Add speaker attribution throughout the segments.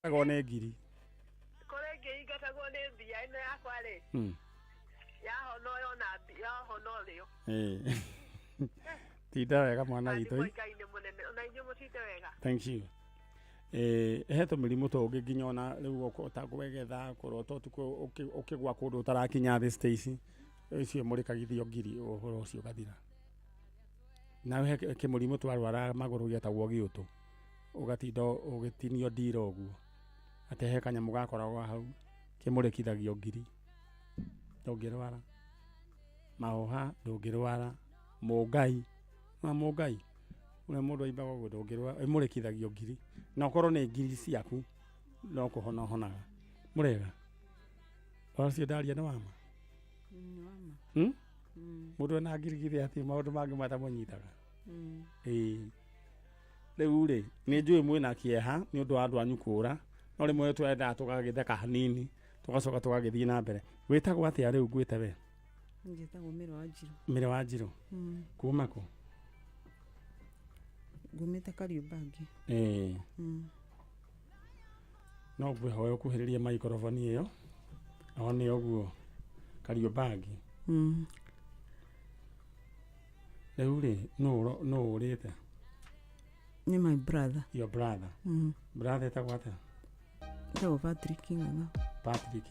Speaker 1: Agone ngiri.
Speaker 2: Kore ngiri gatagwo nĩ mbia ĩno yakwa rĩ. Yahono yo na mbia hono rĩo.
Speaker 1: Tinda wega mwana witũ.
Speaker 2: Ngai nĩ mũnene ona inyuĩ mũtinde wega.
Speaker 1: Thank you. Heto mĩrimũ to ũngĩ nginya ona rĩu ũtakwegetha kũrota ũtukũ ũkĩgwa kũndũ ũtarakinya thĩ Stacy ũcio mũrĩkagithio ngiri ũhoro ũcio gathira. Nawe kĩmũrimũ twarwara magũrũ gĩatagwo gĩũtũ ũgatinda ũgĩtinio ndiro ũguo atehe kanyamũ gakoragwo hau kĩmũrĩkithagio ngiri ndũngĩrwara mahoha ndũngĩrwara mũngai ũrĩa mũndũ aimbaga ũguo ndũngĩrwara ĩmũrĩkithagio ngiri na ũkorwo nĩ ngiri ciaku no kũhona honaga mũrega ũcio ndaria nĩ wama mũndũ ena ngiri githĩ atĩ maũndũ mangĩ matamũnyitaga rĩu rĩ nĩ njũĩ mwĩna kĩeha nĩ ũndũ wa andũ anyu kũũra no rĩmwe twendaga tũgagĩtheka hanini tũgacoka tũgagĩthiĩ na mbere wĩtagwo atĩa rĩu ngwĩte we
Speaker 3: njĩtagwo
Speaker 1: Mĩrĩ wa Njirũ kuma kũ
Speaker 3: ngumĩte Kariũbangi
Speaker 1: no ngwĩhoya ũkuhĩrĩrie maikrofoni ĩyo one ũguo Kariũbangi rĩu rĩ no ũrĩte
Speaker 3: nĩ my brother.
Speaker 1: Your brother. Brother etagwo atĩa?
Speaker 3: Etagwo Patrick Ng'ang'a.
Speaker 1: Patrick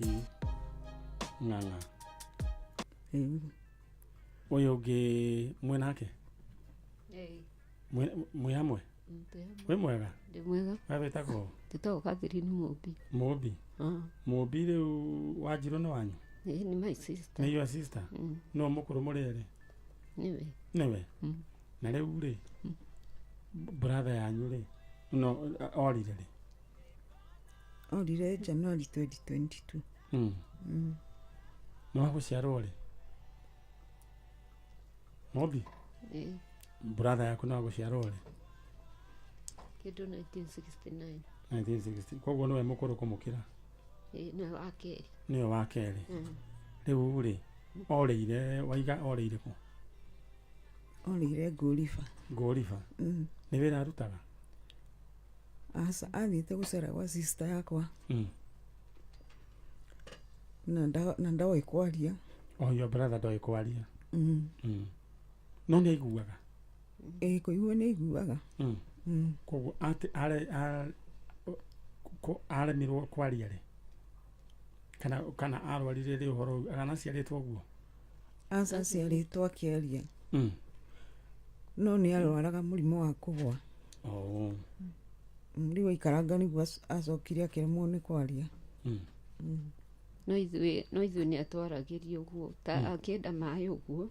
Speaker 1: Ng'ang'a. Ũyũ ũngĩ mwenake? Mwĩ hamwe? Wĩ mwega?
Speaker 4: Ndĩ mwega.
Speaker 1: We wĩtagwo?
Speaker 4: Ndĩtagwo Catherine Mũmbi.
Speaker 1: Mũmbi? Mũmbi rĩu wa Njirũ nĩ wanyu?
Speaker 4: Nĩ my sister.
Speaker 1: Nĩ your sister? No mũkũrũ mũrĩ erĩ? Nĩwe? Na rĩu rĩ brother yanyu rĩ no orire rĩ?
Speaker 3: Orire January 2022.
Speaker 1: No agũciarwo rĩ? Mũmbi? Brother yaku no agũciarwo rĩ?
Speaker 4: Kĩndũ 1969.
Speaker 1: 1960. Koguo nĩwe mũkũrũ kũmũkĩra?
Speaker 4: Nĩwe wa kerĩ.
Speaker 1: Nĩwe wa kerĩ. Rĩu rĩ orĩire waiga orĩire kũ?
Speaker 3: Orĩire Ngũriba.
Speaker 1: Ngũriba? Nĩ wĩra arutaga?
Speaker 3: Aca athiĩte gũcera gwa sister yakwa na ndoĩ kwaria.
Speaker 1: Your brother ndoĩ kwaria? No nĩ aiguaga?
Speaker 3: Kũigua nĩ aiguaga.
Speaker 1: Koguo aremirwo kwaria rĩ? Kana arwarire rĩ ũhoro kana aciarĩtwo ũguo?
Speaker 3: Aca aciarĩtwo akĩaria. No nĩ arwaraga mũrimũ wa kũgwa. Rĩu aikaranga nĩguo acokire akĩremwo nĩ kwaria.
Speaker 4: No ithuĩ nĩ atwaragĩrio ũguo ta akĩenda maĩ ũguo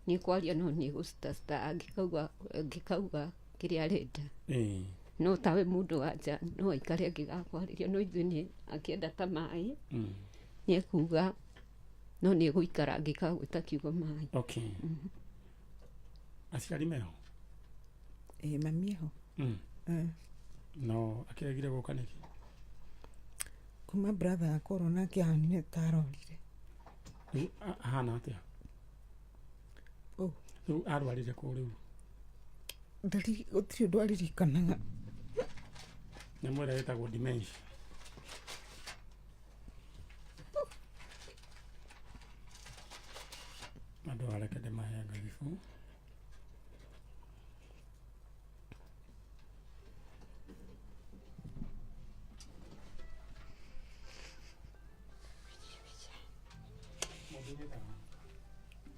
Speaker 4: nĩ kwaria no nĩ gũcita angĩkauga kĩrĩa arenda. No tawe mũndũ wa nja no aikare angĩgakwarĩria no ithuĩ nĩ akĩenda ta maĩ nĩ ekuga no nĩ gũikara angĩkagwĩta kiugo maĩ.
Speaker 1: Aciari meho?
Speaker 3: Mami eho.
Speaker 1: No akĩregire gũka nĩkĩ?
Speaker 3: Kuma brother akorwo nake ahanire ta arorire.
Speaker 1: Ahana atĩa? Rĩu arwarire kũ rĩu?
Speaker 3: Gũtirĩ ũndũ aririkanaga.
Speaker 1: Nyamũ ĩrĩa ĩtagwo dementia. Andũ areke ndĩmaheanga gĩbũ.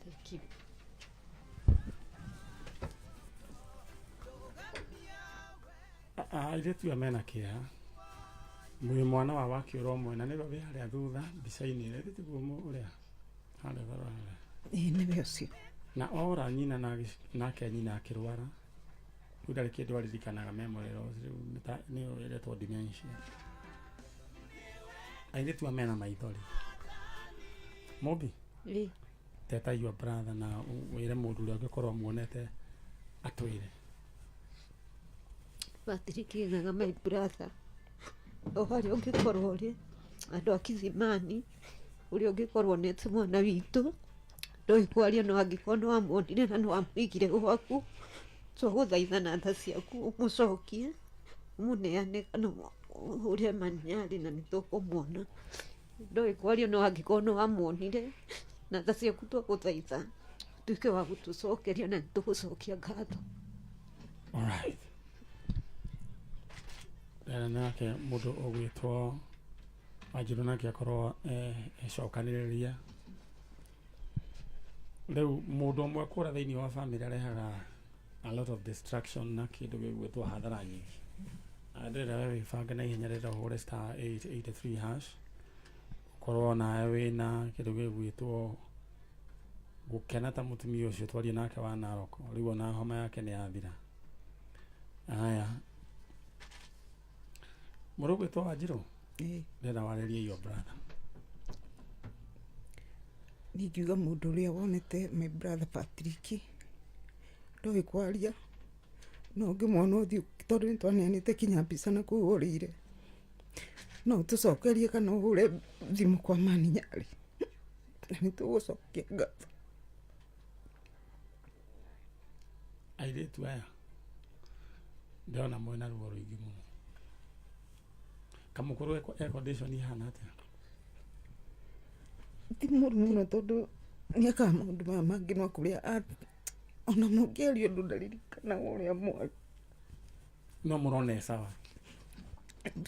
Speaker 4: Thank you.
Speaker 1: Airĩtu mena kĩeha mwĩ mwana wa wakĩũra ũmwe na nĩwe wĩ harĩa thutha mbica-inĩ ĩrĩa tiguo ũrĩa harĩa tharara.
Speaker 3: Nĩwe ũcio.
Speaker 1: Na ora nyina nake nyina akĩrwara rĩu ndarĩ kĩndũ aririkanaga memory loss rĩu nĩyo ĩretwo dementia. Airĩtu mena maithori. Mũmbi? Teta your brother na wĩre mũndũ ũrĩa ũngĩkorwo muonete atwĩre.
Speaker 4: Patrick Ng'ang'a my brother. O harĩa ũngĩkorwo ũrĩ andũ a Kithimani ũrĩa ũngĩkorwo nete mwana witũ ndoĩ kwaria no angĩkorwo nĩ wamuonire na nĩ wamũigire gwaku twagũthaitha na tha ciaku ũmũcokie ũmũneane kana uria maniari na nitukumwona ndoĩ kwaria no angĩkorwo nĩ wamwonire na tha ciaku twagũthaitha tuĩke wa gũtũcokeria na nĩtũgũcokia ngatho.
Speaker 1: Alright. Nake mũndũ ũgwĩtwo Wanjirũ nake akorwo ecokanĩrĩria. Rĩu mũndũ ũmwe kũra thĩinĩ wa family arehaga a lot of distraction na kĩndũ gĩgwĩtwo hathara nyingĩ. Ndĩrenda we wĩbange na ihenya rĩrĩa ũhũre *883# ũkorwo nawe wĩna kĩndũ gĩgwĩtwo gũkena ta mũtumia ũcio twarie nake wa Narok. Rĩu ona homa yake nĩ yathira. Aya. Mũndũ ũgwĩtwo Wanjirũ. Ndĩrenda warĩrie your brother.
Speaker 3: Ningiuga mũndũ ũrĩa wonete my brother Patrick ndoĩ kwaria no ngĩmwona ũthiũ tondũ nĩtwaneanĩte kinya mbica na kũu ũrĩire no tũcokerie kana ũhũre thimũ kwa maninyarĩ na nĩtũgũcokia ngatho.
Speaker 1: Airĩtu aya ndĩrona mwĩna ruo rũingĩ mũno. Kamũkũrũ condition ihana atĩa?
Speaker 3: Ti mũru mũno tondũ nĩekaga maũndũ maya mangĩ no kũrĩa ona mũngĩaria ũndũ ndaririkanaga ũrĩa mwarĩ.
Speaker 1: No mũrona sawa?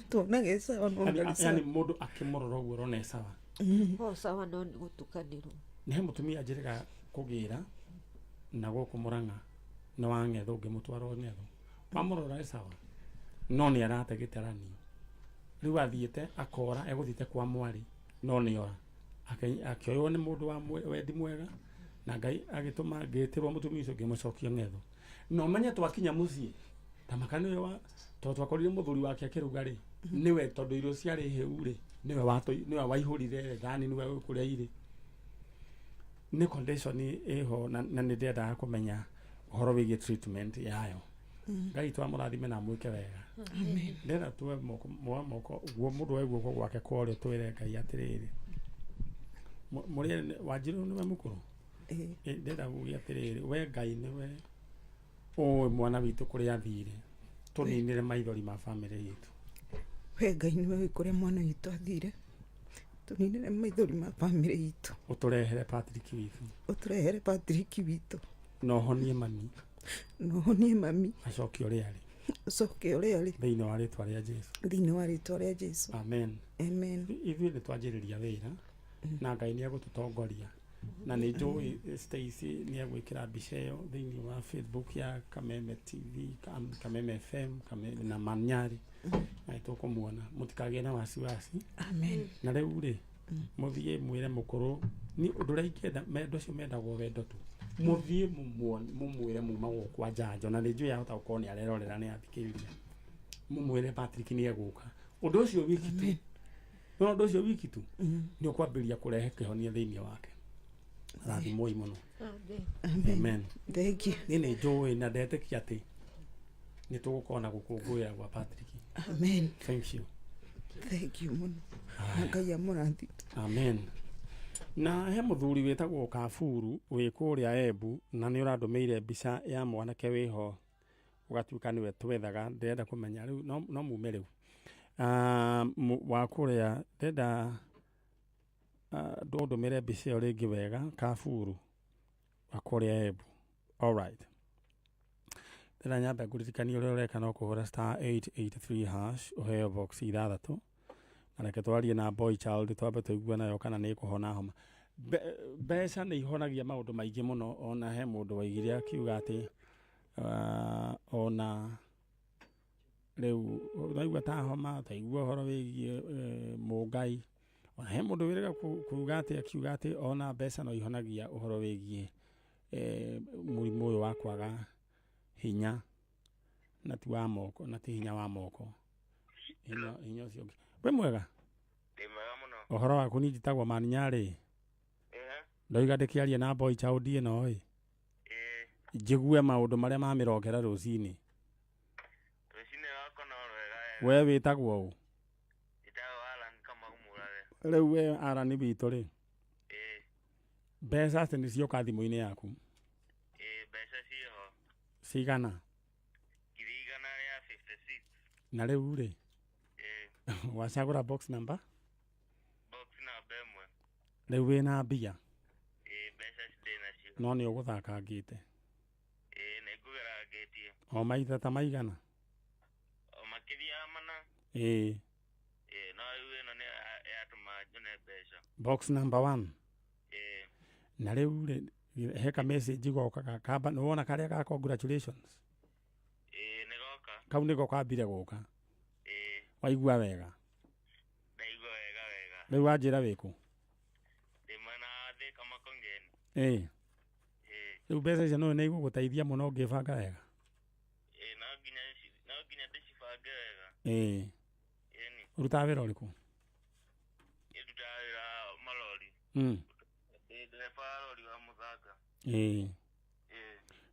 Speaker 3: Tuonaga sawa no ndari sawa.
Speaker 1: Yani mũndũ akĩmũrora ũguo ũrona sawa?
Speaker 4: O sawa no nĩ gũtukanĩrwo.
Speaker 1: Nĩ he mũtumia njĩrĩga kũgĩra na gũkũ Mũrang'a na wa Ng'etho ũngĩmũtwara Ng'etho. Wamũrora sawa? No nĩ arate gĩtaranio. Rĩu athiĩte akora egũthiĩte kwa mwarĩ no nĩ ora. Akĩoywo nĩ mũndũ wa wendi mwega na Ngai agĩtũma ngĩtĩrwo mũtumia ũcio ngĩmũcokia Ng'etho. No menye twakinya mũciĩ ta makane wa tondũ twakorire mũthuri wake akĩruga rĩ nĩwe tondũ irio ciarĩ hĩu rĩ nĩwe waihũrire thani nĩwe ũkũrĩa irĩ. Nĩ condition ĩho na nĩ ndĩendaga kũmenya ũhoro wĩgiĩ treatment yayo. Ngai twamũrathime na mwĩke wega.
Speaker 3: Amen.
Speaker 1: Ndĩrenda tuwe moko guo mũndũ wa guoko gwake kwarĩ twĩre Ngai atĩrĩrĩ. Mũrĩ Wanjirũ nĩwe mũkũrũ? Ndĩrenda gũgĩa atĩrĩrĩ we Ngai nĩwe ũĩ mwana witũ kũrĩa athire tũninĩre maithori ma family yitũ.
Speaker 3: We Ngai nĩwe kũrĩa mwana witũ athire tũninĩre maithori ma family yitũ.
Speaker 1: Ũtũrehere Patrick witũ.
Speaker 3: Ũtũrehere Patrick witũ.
Speaker 1: No honie mami.
Speaker 3: No honie mami.
Speaker 1: Acoke ũrĩa arĩ.
Speaker 3: Acoke ũrĩa arĩ.
Speaker 1: Thĩinĩ wa rĩĩtwa rĩa Jesũ.
Speaker 3: Thĩinĩ wa rĩĩtwa rĩa Jesũ.
Speaker 1: Amen.
Speaker 3: Amen.
Speaker 1: Ithuĩ nĩ twanjĩrĩria wĩra na Ngai nĩ egũtũtongoria. Na nĩ njũĩ Stacy nĩ egwĩkĩra mbica ĩyo thĩinĩ wa Facebook ya Kameme TV, Kameme FM, na Maniari. Na tũkũmuona. Mũtikagĩe na wasiwasi.
Speaker 3: Amen.
Speaker 1: Na rĩu rĩ mũthiĩ mwĩre mũkũrũ ni ũndũ ũrĩa ingĩenda mendo cio mendagwo wendo tu. Mũthiĩ mũmwĩre mumagwo kwa njanjo na nĩ njũĩ yahota gũkorwo nĩ arerorera nĩ athikĩrĩria. Mũmwĩre Patrick nĩ egũka. Ũndũ ũcio wiki tu. No ũndũ ũcio wiki tu nĩ ũkwambĩrĩria kũrehe kĩhonia thĩinĩ wake. Rathimwo mũno. Amen.
Speaker 3: Thank you.
Speaker 1: Nĩ njũĩ na ndetĩkia atĩ nĩ tũgũkorwo na gũkũngũĩra gwa Patrick.
Speaker 3: Amen.
Speaker 1: Thank you.
Speaker 3: Thank you mũno. Ngai amũrathi.
Speaker 1: Amen. Na he mũthuri wĩtagwo Kaburu wĩ kũrĩa Embu na nĩ ũrandũmĩire mbica ya mwanake wĩho ũgatuĩka nĩwe twethaga ndĩrenda kũmenya rĩu no mume rĩu wa kũrĩa ndĩrenda ndũndũmĩre mbica ĩyo rĩngĩ wega Kaburu wa kũrĩa Embu. Alright. Ndĩrenda nyambe ngũririkanie ũrĩa ũreka no kũhũra *883# ũheo box 6 na reke twarie na Boy Child twambe tũigue nayo kana nĩ kũhona homa. Mbeca nĩ ihonagia maũndũ maingĩ mũno ona he mũndũ waigire akiuga atĩ ona rĩu ũraigua ta homa taigua ũhoro wĩgiĩ mũngai ona he mũndũ wĩrĩga kuuga atĩ akiuga atĩ ona mbeca no ihonagia ũhoro wĩgiĩ mũrimũ ũyũ wa kwaga hinya na ti wa moko na ti hinya wa moko hinya ũcio ũngĩ. We mwega?
Speaker 5: Ndĩ mwega mũno.
Speaker 1: Ũhoro waku nĩ njĩtagwo Maninyarĩ. Ndoiga ndĩkĩarie na Boy Child ĩno ĩ. Njigue maũndũ marĩa mamĩrokera rũcinĩ.
Speaker 5: Rũcinĩ wako no rwega.
Speaker 1: We wĩtagwo ũ?
Speaker 5: Njĩtagwo Alan Kamau Mũrathe.
Speaker 1: Rĩu we Alan witũ rĩ? Mbeca atĩ nĩcioka thimũ-inĩ yaku?
Speaker 5: Mbeca ciĩho.
Speaker 1: Cigana?
Speaker 5: 156.
Speaker 1: Na rĩu rĩ? wacagura box number
Speaker 5: box namba ĩmwe
Speaker 1: rĩu wĩna mbia
Speaker 5: mbeca cirĩ nacio
Speaker 1: no nĩ ũgũthakangĩte
Speaker 5: nĩ ngũgerangĩtie
Speaker 1: o maita ta maigana
Speaker 5: o makĩria ya mana no rĩu ĩno nĩ yatũma njone mbeca
Speaker 1: box number 1 na rĩu heka message goka kamba nĩ wona karĩa ga congratulations
Speaker 5: nĩ goka
Speaker 1: kau nĩko kambire gũka waigua wega
Speaker 5: ndaigua wega
Speaker 1: rĩu wanjĩra wĩkũ
Speaker 5: ndĩ mwena wa Thĩka Makongeni
Speaker 1: rĩu mbeca icio no nĩ igũgũteithia mũno ũngĩbanga wega
Speaker 5: no nginya ndĩcibange wega
Speaker 1: ũrutaga wĩra ũrĩkũ
Speaker 5: ndutaga wĩra malori ndereba wa lori wa mũthanga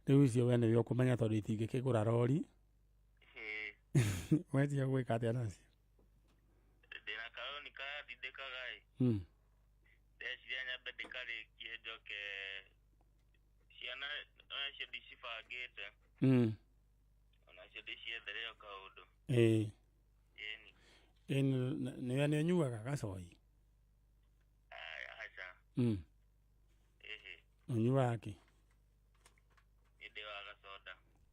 Speaker 1: rĩu icio we nĩwe ũkũmenya tondũ itingĩkĩgũra rori wetia gwĩka atĩa nacio
Speaker 5: ndĩna karoni kaya ndindĩkaga ndeciria nyambe ndĩkarĩkie njoke ciana onacio ndicibangĩte onacio ndĩciethere o kaũndũ
Speaker 1: nĩwe nĩ ũnyuaga gacoi
Speaker 5: aca
Speaker 1: ũnyuaga kĩ
Speaker 5: nĩndĩ wa gacoda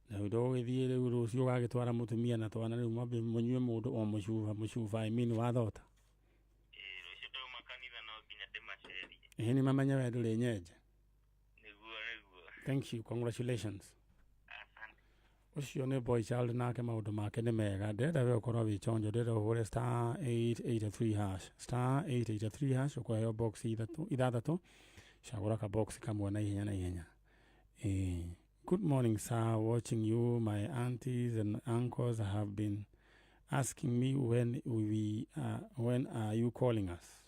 Speaker 1: na ndũgĩthiĩ rĩu rũciũ ũgagĩtwara mũtumia na twana rĩu mwambe mũnyue mũndũ o mũcuba wa thota
Speaker 5: rũciũ ndauma kanitha no nginya ndĩmacerie
Speaker 1: nĩ mamenya we ndũrĩ nyenje
Speaker 5: nĩguo
Speaker 1: thank you congratulations ucio nĩ boy child nake maũndũ make nĩ mega ndĩrenda we ũkorwo wĩ chonjo ndĩrenda ũhũre *883# ũkũheo box ithathatũ cagũra ka box kamwe na ihenya good morning sir, watching you. My aunties and uncles have been asking me when are you calling us.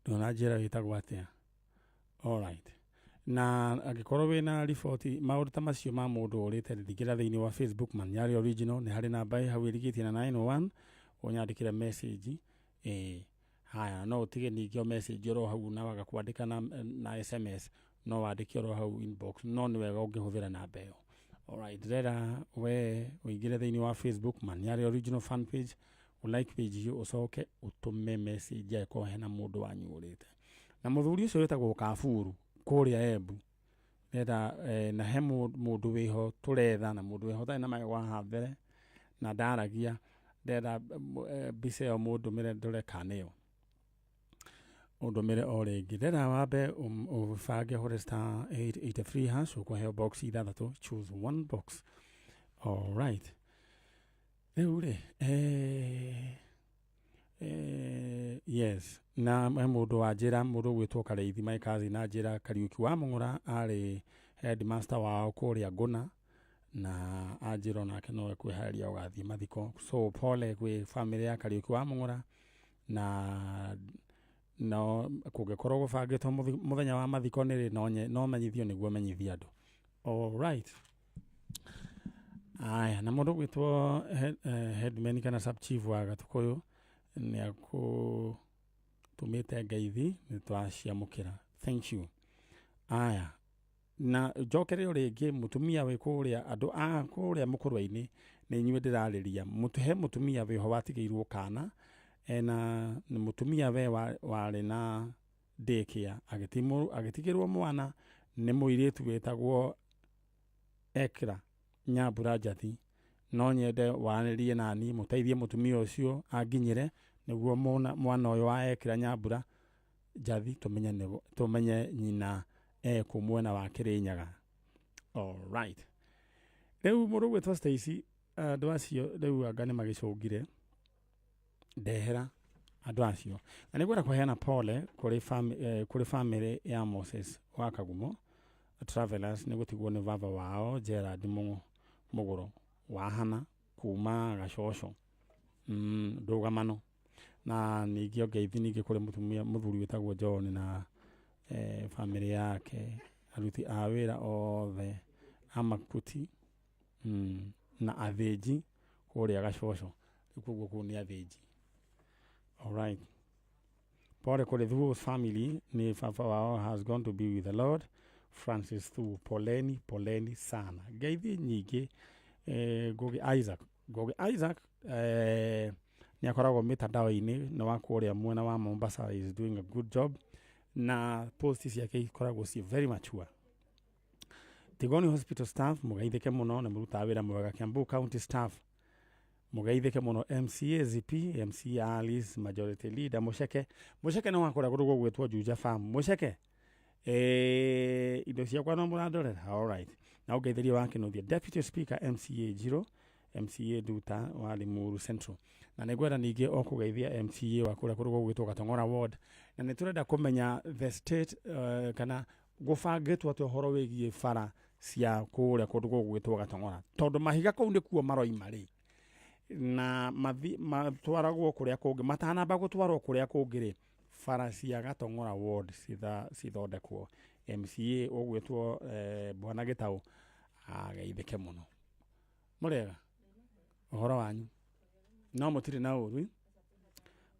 Speaker 1: Donajera wĩtagwo atĩa all right na angĩkorwo wĩna riboti maũndũ ta macio ma mũndũ ũrĩte ndingĩra thĩinĩ wa Facebook Maniari Original nĩ harĩ namba hau ĩrigĩtie na 901 ũnyandĩkĩre message haya no ũtige ningĩ o message oro hau na waga kwandĩka na SMS no wandĩke oro hau inbox no nĩ wega ũngĩhũthĩra namba ĩyo all right ndĩrenda we ũingĩre thĩinĩ wa Facebook Maniari Original fan page like page hiyo ũcoke ũtũme message yako hena mũndũ wanyu ũrĩte na mũthuri ũcio wĩtagwo Kaburu kũrĩa Embu nenda na he mũndũ wĩho tũretha na mũndũ wĩho tarĩ na magego haha mbere na ndaragia ndenda mbica ĩyo mũndũmĩre ndore kana ĩyo ũndũmĩre o rĩngĩ ndenda wambe ũbange hũre *883# ũkũheo box ithathatũ choose one box all right rĩu rĩ yes na mũndũ wa njĩra mũndũ gwĩtwo Kareithi my cousin na njĩra Kariuki wa Mũng'ũra arĩ headmaster wao kũrĩa Ngũna na anjĩra onake no kwĩharĩria ũgathiĩ mathiko so pole gwĩ family ya Kariuki wa Mũng'ũra na no kũngĩkorwo gũbangĩtwo mũthenya wa mathiko nĩ no menyithio nĩguo menyithia andũ all right aya na mũndũ gwĩtwo headman kana sub chief wa Gatukũyũ nĩ tumĩte ngeithi nĩ twaciamũkĩra thank you aya na njokere rĩngĩ mũtumia wĩ kũrĩa andũ a kũrĩa mũkũrwa-inĩ nĩ inyuĩ ndĩrarĩria he mũtumia wĩho watigĩirwo kana na nĩ mũtumia we warĩ na daycare agĩtigĩrwo mwana nĩ mũirĩtu wĩtagwo Ekra Nyambura Njathi no nyende wanĩrie nani mũteithie mũtumia ũcio anginyĩre nĩguo mwana ũyũ wa Ekra Nyambura Njathi tũmenye nyina kũ mwena wa Kĩrĩnyaga all right rĩu mũndũ gwĩtwo Stacy andũ acio rĩu anga nĩ magĩcũngire ndehera andũ acio na nĩgwenda kũheana pole kũrĩ family ya Moses wa Kagumo Travelers nĩ gũtigwo nĩ baba wao Gerard Mũgũro wa Hana kuma Gacocho ndũgamano na ningĩ ngeithi ningĩ kũrĩ mũthuri wĩtagwo John na family yake aruti a wĩra othe Amakuti na athĩnji kũrĩa Gacocho kũguo kũu nĩ athĩnji all right pole kũrĩ those family ni baba wao has gone to be with the Lord Francis Thu poleni sana ngeithi nyingĩ Ngugi Isaac ni akoragwo mitandao-ini na wa kuria mwena wa Mombasa is doing a good job na post ciake ikoragwo ci very mature. Tigoni Hospital staff mugaithike muno na muruta wira mwega. Kiambu County staff mugaithike muno. MCA ZP, MCA Alice, Majority Leader Musheke no wakora gurugo gwetwo Juja Farm Musheke indo ciakwa no muradorera. All right, na ugeithiri wake no the Deputy Speaker MCA Jiro, MCA Duta wa Limuru Central na negwera ningi okugeithia MCA wa kura gurugo gwetwo Gatongora Ward na niturenda kumenya the state kana gufangitwo ati horo wigie fara cia kuria kundu gwetwo Gatongora tondu mahiga kuu ndi kuo maroima ri na matwaragwo kuria kungi matanamba gutwarwo kuria kungi ri fara cia Gatongora Ward cithondekwo. MCA ogwetwo Bwana Gitau ageithike muno. Murega uhoro wanyu no mutiri na uru.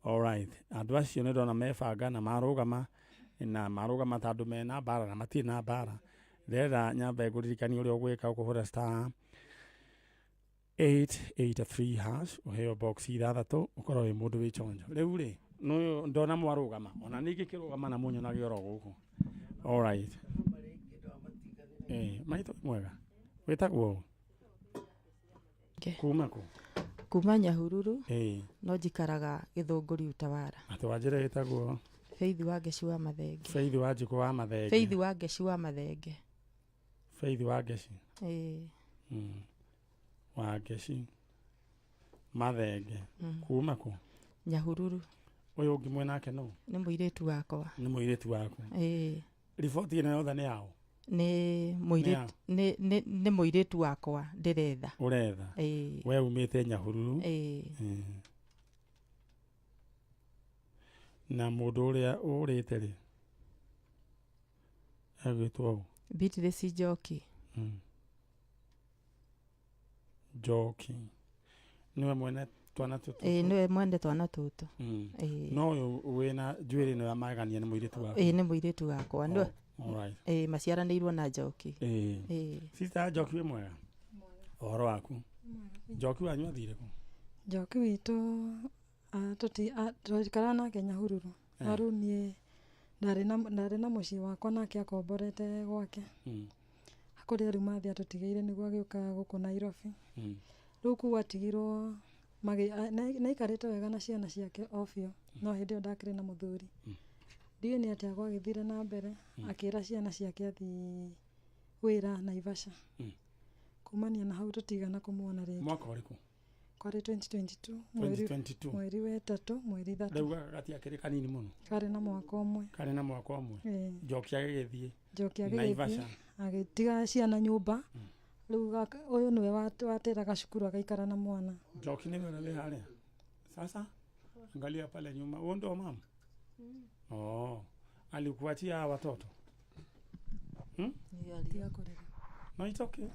Speaker 1: All right, andu acio ni ndona mebanga na marugama tondu mena bara na matiri na bara. Ndĩrenda nyambe ngũririkanie ũrĩa ũgwĩka ũkũhũra star 883 hash ũheo box ithathatũ ũkorwo wĩ mũndũ wĩ chonjo. Rĩu rĩ ndona mwarũgama ona ningĩ kĩrũgama na mũnyonage oro gũkũ. All right, maitũ mwega wĩtagwo kuma kũ?
Speaker 6: Kuma Nyahururu no njikaraga Gĩthũngũri Utawara.
Speaker 1: Atwanjĩre wĩtagwo
Speaker 6: Faith Wangeci wa Mathenge.
Speaker 1: Faith Wanjikũ wa Mathenge.
Speaker 6: Faith Wangeci wa Mathenge.
Speaker 1: Faith Wangeci. Wangeci Mathenge. Kuma kũ?
Speaker 6: Nyahururu.
Speaker 1: Ũyũ ũngĩ mwenake no?
Speaker 6: Nĩ mũirĩtu wakwa.
Speaker 1: Nĩ mũirĩtu waku. Riboti ĩno yothe nĩ yao?
Speaker 6: Nĩ mũirĩtu wakwa ndĩretha.
Speaker 1: Ũretha? We umĩte Nyahururu? Na mũndũ ũrĩa ũrĩte rĩ agwĩtwo
Speaker 6: Beatrice Njoki.
Speaker 1: Njoki niwe mwene twana tũtũ?
Speaker 6: Niwe mwene twana tũtũ.
Speaker 1: No ũyũ wĩna njuĩrĩ ĩno ya magania nĩ mũirĩtu wakwa?
Speaker 6: Nĩ mũirĩtu wakwa.
Speaker 1: Alright.
Speaker 6: Maciaranĩirwo na Njoki.
Speaker 1: Sister Njoki wĩ mwega? Ũhoro waku? Njoki wanyu athire kũ?
Speaker 7: Njoki witũ tũikara nake Nyahururu. Rĩu niĩ ndarĩ na mũciĩ wakwa nake akomborete gwake. Kũrĩa rĩu mathia tũtigĩire nĩguo agĩũka gũkũ Nairobi. Rĩu kũu atigirwo naikarĩte wega na ciana ciake o biũ no hĩndĩ ĩyo ndakĩrĩ na mũthuri. Ndiũĩ nĩ atĩa gwagĩthire na mbere akĩra ciana ciake athi wĩra Naivasha. Kumania na hau tũtigana kũmuona rĩngĩ.
Speaker 1: Mwaka ũrĩkũ?
Speaker 7: Kwarĩ 2022 mweri wetatũ mweri ithatũ.
Speaker 1: Rĩu gatiakĩrĩ kanini mũno? Karĩ
Speaker 7: na mwaka ũmwe.
Speaker 1: Karĩ na mwaka ũmwe? Njoki agĩgĩthiĩ
Speaker 7: Naivasha agĩtiga ciana nyũmba. Rĩu ũyũ nĩwe wateraga cukuru agaikara na mwana.
Speaker 1: Njoki nĩwe ũrĩa wĩ harĩa sasa? Angalia pale nyuma. Huo ndo mama? Alikuachia watoto?
Speaker 7: Tiga kũrera.
Speaker 1: No, it's okay.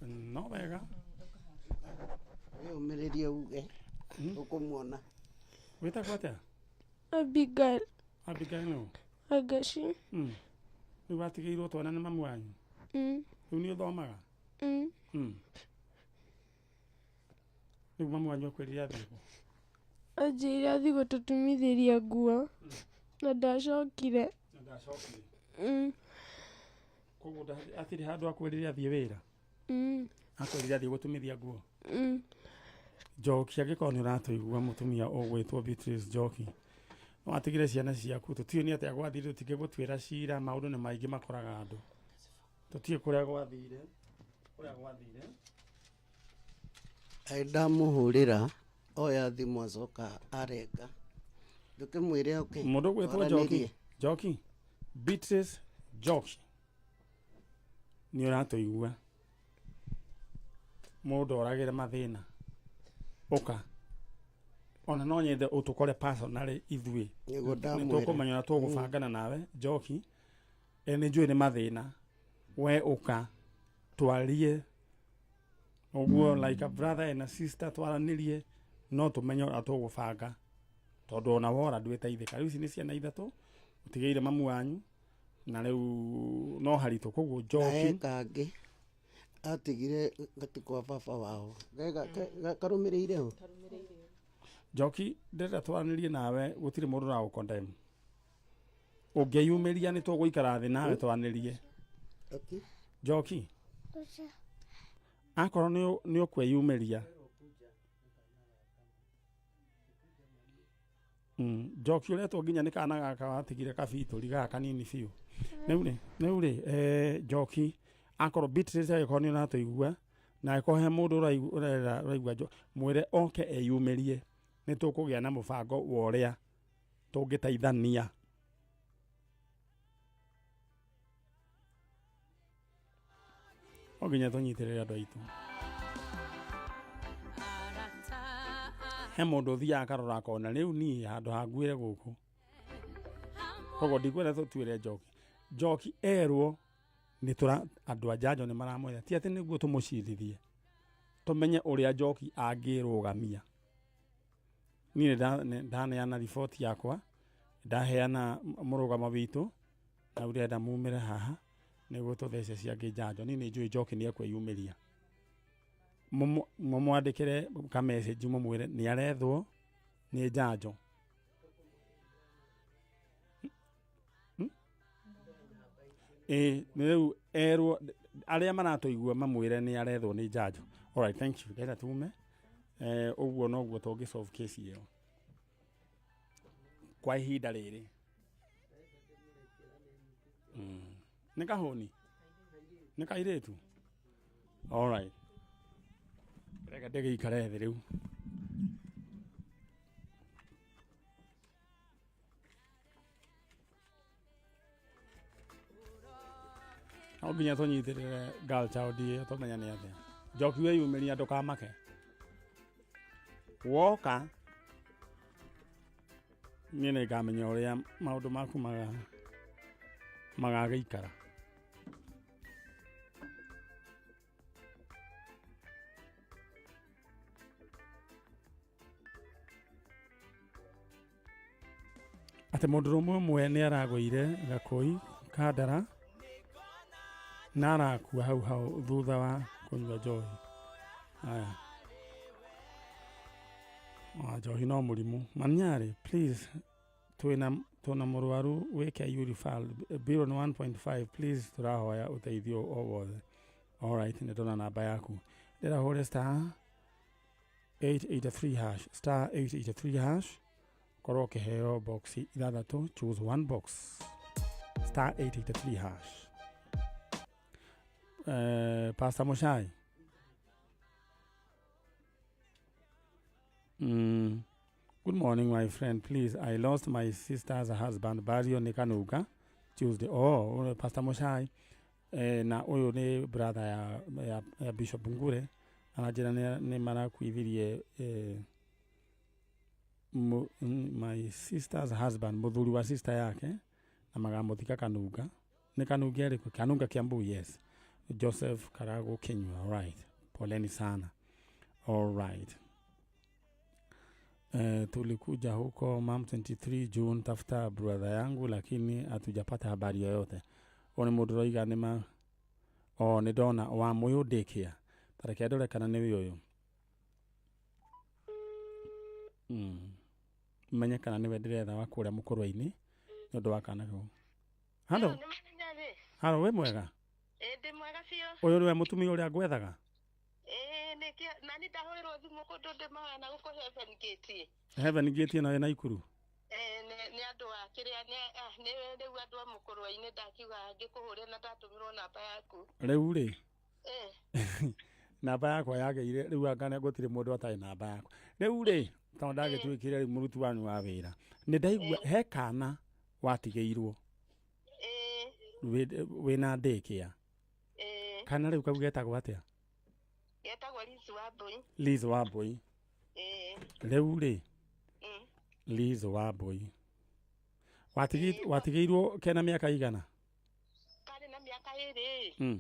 Speaker 1: No wega.
Speaker 8: Umereria uge ukumuona.
Speaker 1: Wĩtagwo atĩa?
Speaker 9: Abigail.
Speaker 1: Abigail no?
Speaker 9: Agaci.
Speaker 1: Rĩu watigĩirwo twana nĩ mamu wanyu? Rĩu nĩ ũthomaga? Rĩu mamu wanyu akwĩrire athiĩ kũ?
Speaker 9: Anjĩrire athiĩ gũtũtumithĩria nguo na ndacokire.
Speaker 1: Koguo atirĩ handũ akwĩrire athiĩ wĩra? Akwĩrire athiĩ gũtumithia nguo? Njoki angĩkorwo nĩ ũratũigua mũtumia ũgwĩtwo Beatrice Njoki no atigire ciana ciaku tũtiũĩ nĩ atĩa gwathire tũtingĩgũtuĩra cira maũndũ nĩ maingĩ makoraga andũ tũtiĩ kũrĩa gwathire
Speaker 8: ndamũhũrĩra oya thimũ acoka arenga ndũkĩmwĩre okay
Speaker 1: mũndũ ũgwĩtwo Njoki Beatrice Njoki nĩ ũratũigua mũndũ oragĩre mathĩna ũka ona no nyende ũtũkore personally ithuĩ nĩtũkũmenya na tũgũbangana nawe Njoki nĩ njũĩ nĩ mathĩna we ũka twarie ũguo like a brother and a sister twaranĩrie no tũmenye ũrĩa tũgũbanga tondũ ona wora ndwĩteithĩka. Rĩu ici nĩ ciana ithatũ ũtigĩire mamu wanyu na rĩu no haritũ koguo Njoki
Speaker 8: kangĩ atigire gatikwa baba wao karumireire ho
Speaker 1: Njoki ndĩrenda twaranĩrie nawe gũtirĩ mũndũ na gũkondem ũngĩyumĩria nĩ tũgũikara thĩ nawe twaranĩrie Njoki akorwo nĩ ũkwĩyumĩria Njoki ũretwo nginya nĩ kana gaka watigire kabitũri gaka kanini biũ rĩu rĩ Njoki akorwo Beatrice agĩkorwo nĩ ũratũigua na agĩkorwo he mũndũ ũraigua mwĩre oke eyumĩrie nĩ tũkũgĩa na mũbango wa ũrĩa tũngĩteithania nginya tũnyitĩrĩre andũ aitũ he mũndũ ũthiaga akarora akona rĩu niĩ handũ hanguĩre gũkũ koguo ndikwenda tũtuĩre Njoki erwo nĩ andũ a Njanjo nĩ maramwĩra ti atĩ nĩguo tũmũcirithie tũmenye ũrĩa Njoki angĩrũgamia niĩ ndaneana riboti yakwa ndaheana mũrũgamo witũ na ũrenda mumĩre haha nĩguo tũthece ciangĩ Njanjo niĩ nĩ njũĩ Njoki nĩ ekwĩyumĩria mũmwandĩkĩre ka message mũmwĩre nĩ arethwo nĩ Njanjo rĩu erwo arĩa maratũigua mamwĩre nĩ arethwo nĩ Njanjo. Alright, thank you. Renda tume ũguo noguo tũngĩ solve case ĩyo kwa ihinda rĩrĩ nĩ kahũni nĩ kairĩtu. Alright, reka ndĩgĩikare thĩ rĩu. No nginya tũnyitĩrĩre girl child ĩyo tũmenya nĩ atĩa. Njoki wĩyumĩria ndũkamake woka niĩ nĩ ngamenya ũrĩa maũndũ maku magagĩikara. Atĩ mũndũ ũmwe nĩ aragũire Gakũi Kandara na arakua hau thutha wa kũnyua njohi. Aya njohi no mũrimũ. Maniarĩ please twĩna mũrwaru wĩke referral bill 1.5 please tũrahoya ũteithio o wothe. Alright, nĩ tũna namba yaku ndĩrahũre *883# korwo ũkĩheo box ithathatũ choose one box *883#. Pastor Mushai. Good morning, my friend. Please, I lost my sister's husband, Bario Nekanuga, Tuesday. Oh, Pastor Mushai. Na uyu ni brother ya Bishop Ngure. Anajira ni marakuithirie my sister's husband, muthuri wa sister yake, na magamuthika Kanuga. Ni Kanuga ariko Kanunga Kiambu, yes. Joseph Karago Kenya. All right. Poleni sana. All right. Tulikuja huko Mam 23 June tafuta brother yangu lakini hatujapata habari yoyote. One muduroiga nima ni dona wa moyo dekia. Tareke dole kana ni yoyo. Menya kana ni wendiretha wa kuria mukorwa-ini nyondo wa kana go. Halo. Halo we mwega.
Speaker 2: Ndi mwega biũ.
Speaker 1: Ũyũ nĩwe mũtumia ũrĩa ngwethaga?
Speaker 2: Na nĩ ndahũrĩrwo thimũ kũndũ ndĩmahana gũkũ Heaven Gate.
Speaker 1: Heaven Gate ĩno ĩna Ikuru?
Speaker 2: Nĩ andũ a kĩrĩa nĩ rĩu andũ a mũkũrwa-inĩ ndakiuga ngĩkũhũrĩra na ndatũmirwo namba yaku.
Speaker 1: Rĩu rĩ? Namba yakwa yagĩire rĩu angane gũtirĩ mũndũ atarĩ namba yakwa. Rĩu rĩ tondũ ndagĩtuĩkire rĩu mũruti wanyu wa wĩra. Nĩ ndaigua he kana watigĩirwo. Wĩna ndĩkĩa. Kana rĩu kau getagwo atĩa?
Speaker 2: Getagwo Liz Wambui.
Speaker 1: Liz Wambui. Rĩu rĩ? Liz Wambui. Watigĩirwo kena mĩaka igana?
Speaker 2: Karĩ na mĩaka 2.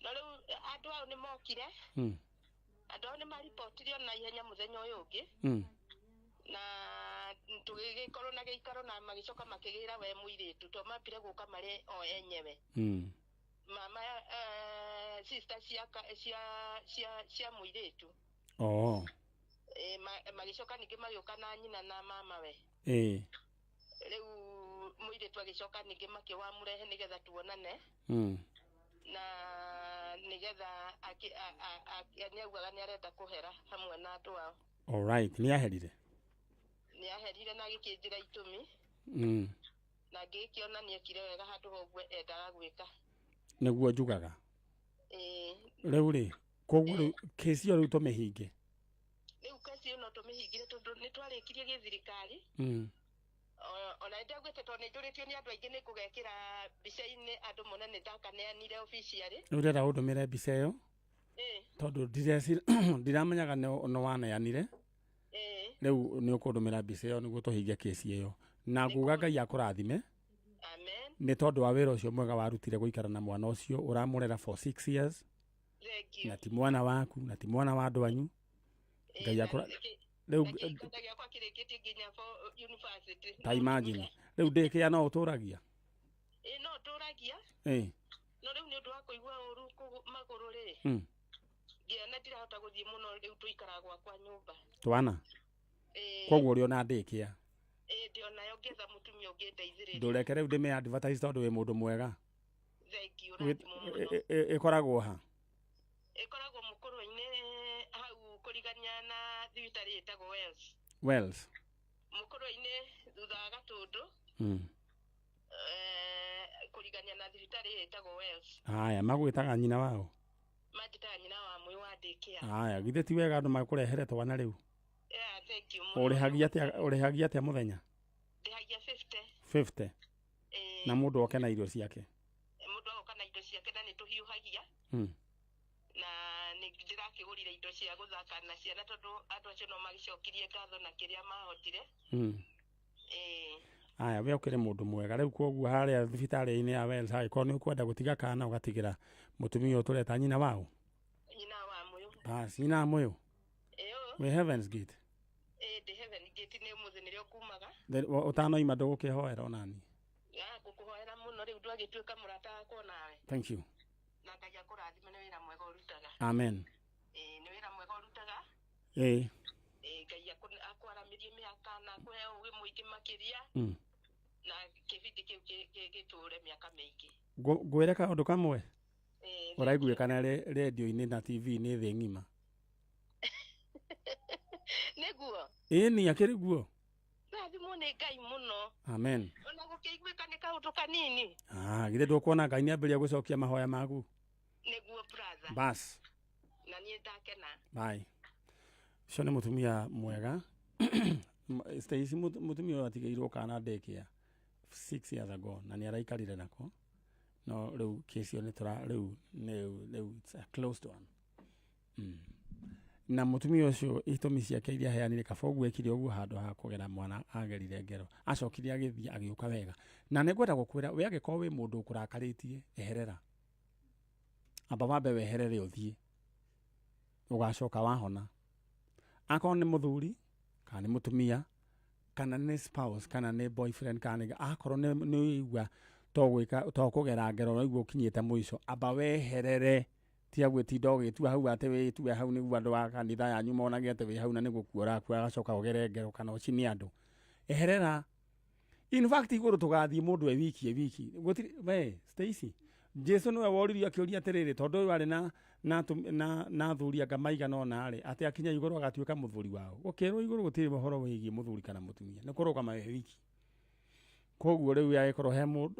Speaker 2: Na rĩu andũ ao nĩ mokire. Andũ ao nĩ maripotirio na ihenya mũthenya ũyũ ũngĩ. Na tũgĩgĩkorwo na gĩikaro na magĩcoka makĩgĩra we mũirĩtu to mapire gũka marĩ o enyewe. Mama sister cia muiretu magicoka ningi magioka na nyina na mama we riu muiretu agicoka ningi makiwamurehe nigetha tuonane na nigetha niaugaga niarenda kuhera hamwe na andu ao.
Speaker 1: Alright, niaherire
Speaker 2: na gikinjira itumi na ngikiona niekire wega handu hogwe endaga gwika
Speaker 1: niguo njugaga riu ri koguo kesi yo riu tumihinge
Speaker 2: riu kesi no tumihingire tondu ni twarikirie githirikari ona ndagwete to ni njuritio ni andu aingi ni kugekira bica-ini andu mona ni ndakaneanire officially
Speaker 1: urera udumire bica iyo tondu ndiramenyaga no waneanire riu ni ukundumira bica iyo niguo tuhinge kesi iyo na nguga Ngai akurathime.
Speaker 2: Amen.
Speaker 1: Ni tondu wa wira ucio mwega warutire guikara na mwana ucio uramurera for 6 years.
Speaker 2: Thank you.
Speaker 1: Na ti mwana waku na ti mwana wa andu anyu. Ngai akura riu
Speaker 2: nginya kwa kireketie nginya for university.
Speaker 1: Ta imagine riu ndikia no uturagia
Speaker 2: no uturagia no riu ni undu wa kuigua uru maguru ri ngiona ndirahota guthie muno riu tuikara gwakwa nyumba
Speaker 1: twana koguo uri ona ndikia
Speaker 2: ndiona yo ngetha mutumia ungindeithiriria
Speaker 1: ndureke riu ndime advertise tondu wi mundu mwega.
Speaker 2: Thank you.
Speaker 1: Ikoragwo ha
Speaker 2: ikoragwo mukuru-ini hau kurigania na thibitari itagwo
Speaker 1: Wells
Speaker 2: mukuru-ini thutha wa Gatundu kurigania na thibitari itagwo Wells.
Speaker 1: Haya magwitaga nyina wao
Speaker 2: majitaga nyina wa mwi wa ndikia.
Speaker 1: Haya githe ti wega andu makurehere twana riu.
Speaker 2: Thank you.
Speaker 1: Urihagia atia muthenya?
Speaker 2: Ndihagia
Speaker 1: 50. Na mundu oke na irio ciake.
Speaker 2: Mundu oka na irio ciake na nituhiuhagia. Na ndirakigurire indo cia guthaka na ciana tondu andu acio no magicokirie ngatho na kiria mahotire.
Speaker 1: Aya we ukire mundu mwega riu koguo haria thibitari-ini ya Wells haiko ni ukwenda gutiga kana ugatigira mutumia utureta nyina wao.
Speaker 2: Nyina wa muyo.
Speaker 1: Nyina muyo. We Heaven's Gate.
Speaker 2: The Heaven's Gate ni muthi nirio kumaga.
Speaker 1: Utanoima ndugukihoera onani.
Speaker 2: Gukuhoera muno riu ndwagituika murata wakwa nawe.
Speaker 1: Thank you.
Speaker 2: Na Ngai akurathime ni wira mwega urutaga.
Speaker 1: Amen.
Speaker 2: Ni wira mwega urutaga. Ngai akwaramirie miaka na kuhe ugi muingi makiria. Na kibindi kiu giture miaka mingi.
Speaker 1: Ngwire kaundu kamwe. Uraiguikana radio-ini na TV-ini thi ng'ima.
Speaker 2: Niguo.
Speaker 1: Ni akiri guo.
Speaker 2: Rathimo ni Ngai muno.
Speaker 1: Amen.
Speaker 2: Ona gukiguika ni kaundu kanini.
Speaker 1: Githe ndukuona Ngai ni ambiria gucokia mahoya maku.
Speaker 2: Niguo brother.
Speaker 1: Bas.
Speaker 2: Na nie ndakena.
Speaker 1: Bye. Cio ni mutumia mwega. Stacy mutumia atigairwo kana ndekia 6 years ago na ni araikarire nako. No riu kesi yo ni tura riu it's a closed one. Na mutumia ucio itumi ciake iria heanire kabogu ekire uguo handu ha kugera mwana agerire ngero acokire agithia agiuka wega na ningwenda gukwira we agiko wi mundu ukurakaritie eherera amba wambe weherere uthie ugacoka wahona akon ni muthuri kana ni mutumia kana ni spouse kana ni boyfriend kana akorwo ni igwa to kugera ngero no igwa ukinyite muico amba weherere tia gwitinda ugitua hau ate witue hau ni andu wa kanitha yanyu monage ate wi hau na ni gukuora kwa agacoka ugere ngero kana ucini andu eherera. In fact iguru tugathie mundu wiki gutiri we Stacy Jesu no woririo akiuria atiriri tondu uyu ari na thuri anga maiga no nari ati akinya iguru agatuika muthuri wao gukirwo iguru gutiri mohoro wigie muthuri kana mutumia ni kuruka mawe wiki. Koguo riu yagikorwo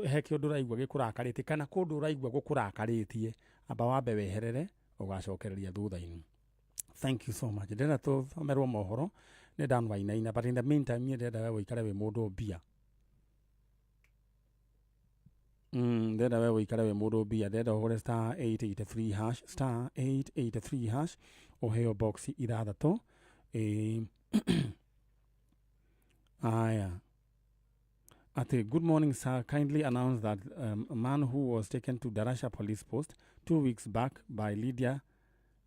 Speaker 1: he kiundu raigua gikurakarite kana kundu raigua gukurakaritie amba wambe weherere ugacokereria thutha-ini. Thank you so much. Ndenda tuthomerwo mohoro ni Dan Wainaina, but in the meantime ni ndenda we wikare we mundu mbia. Ndenda we wikare we mundu mbia. Ndenda uhure star 883 hash uheo box ithathatu. Aya. Good morning, sir. Kindly announce that a man who was taken to Darasha Police Post 2 weeks back by Lydia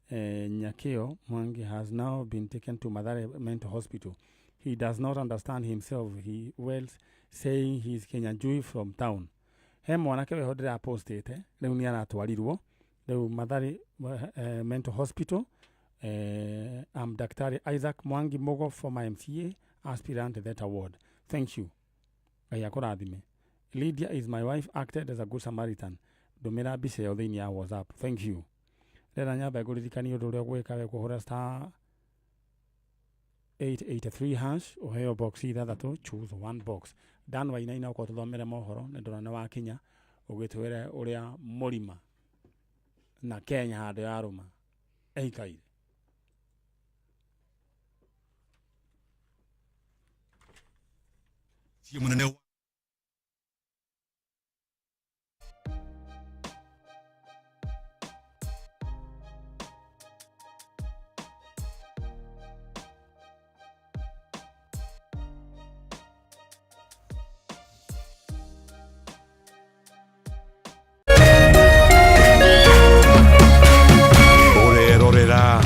Speaker 1: Nyakeo Mwangi has now been taken to Mathare Mental Hospital. He does not understand himself. He wells saying he is Kenyanjui from town. He mwanake we hodera postete riu ni aratwarirwo Leo Mathari Mental Hospital. I'm Dr. Isaac Mwangi Mogo for my MCA aspirant to that award. Thank you. Lydia is my wife, acted as a good Samaritan. Domera bise othini ya WhatsApp. Thank you. Rera nyamba guririkani undu uria gwika we kuhura star 883 hash uheo box ithathatu, choose one box. Dan Wainaina uko tuthomere mohoro ni ndorana wa Kenya ugitwire uria murima na Kenya handu ya ruma eikaire.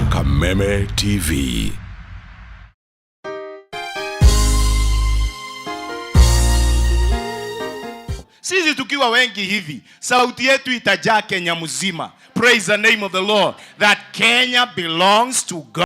Speaker 10: Kameme TV.
Speaker 11: Sisi tukiwa wengi hivi, sauti yetu itajaa Kenya mzima. Praise the name of the Lord. That Kenya belongs to God.